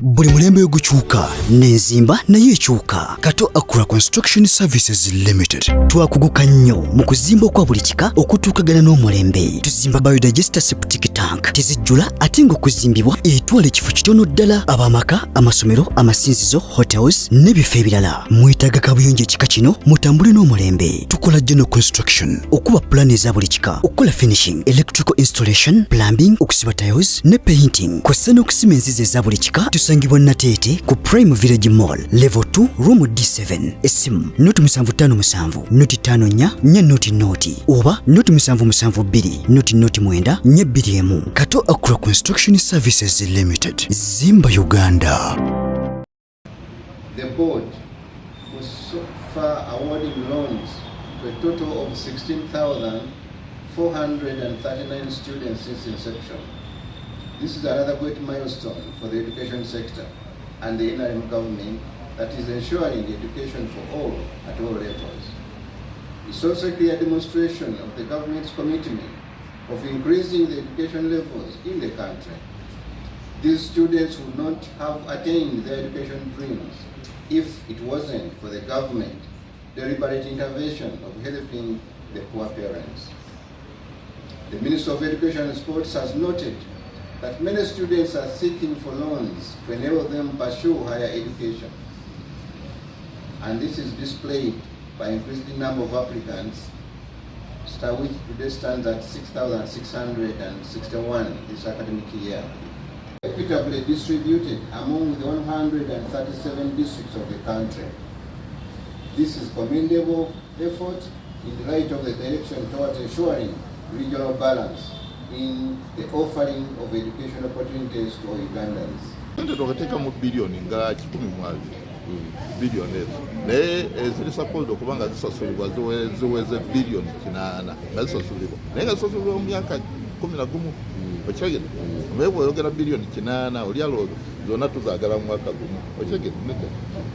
Buli mulembe gukyuka n'enzimba nayo ekyuka. Kato Akura Construction Services Limited twakuguka nnyo mu kuzimba okwa buli kika okutuukagana n'omulembe. Tuzimba biodigester septic tank tezijjula ate ng'okuzimbibwa etwala ekifo kitono ddala. Abamaka, amasomero, amasinzizo, hotels n'ebifo ebirala. Mwetaaga kabuyonjo ekika kino mutambule n'omulembe. Tukola general construction okuba plan eza buli kika, okukola finishing, electrical installation, plumbing, okusiba tiles ne painting. Kw'ossa n'okusima enzizi eza buli kika. Tusangibwa Nateete ku Prime Village Mall level 2 room D7. Esimu noti 757 noti 54 nya noti oba noti 772 noti 9 Kato Akura Construction Services Limited. Zimba Uganda. The board was so far awarding loans to a total of 16,439 students since inception. This is another great milestone for the education sector and the interim government that is ensuring education for all at all levels. It's also a clear demonstration of the government's commitment of increasing the education levels in the country. These students would not have attained their education dreams if it wasn't for the government deliberate intervention of helping the poor parents. The Minister of Education and Sports has noted that many students are seeking for loans to enable them pursue higher education. And this is displayed by increasing number of applicants, which today stands at 6,661 this academic year. Equitably distributed among the 137 districts of the country. This is commendable effort in the light of the direction towards ensuring regional balance in the offering of education opportunities to Ugandans. Tukateka mu bilioni nga 10 bilioni ziri suppose okubanga zisasulibwa ziweze bilioni 8 nga zisasulibwa naye nga zisasulibwa mu myaka 11 okyagenda mwewe oyogera bilioni 8 olyalo zonna tuzaagala mu mwaka gumu okyagenda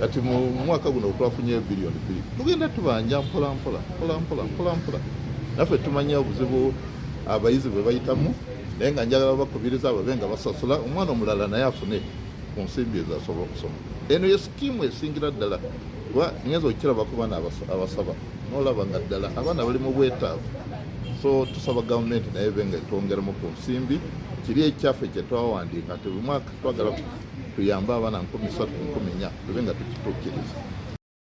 kati mu mwaka guno twafunye bilioni 2 tugenda tubanja mpola naffe tumanya obuzibu abayizi bwe bayitamu naye nga njagala bakubiriza ababenga basasula omwana omulala naye afune ku nsimbi ezasobola okusoma. Eno ye skimu esingira ddala kuba ngenza okiraba ku baana abasaba n'olaba nga ddala abaana bali mu bwetaavu. So tusaba gavumenti naye benga etwongeramu ku nsimbi kiri ekyaffe kye twawandiika nti buli mwaka twagala tuyambe abaana 3,000 4,000 benga tukituukiriza.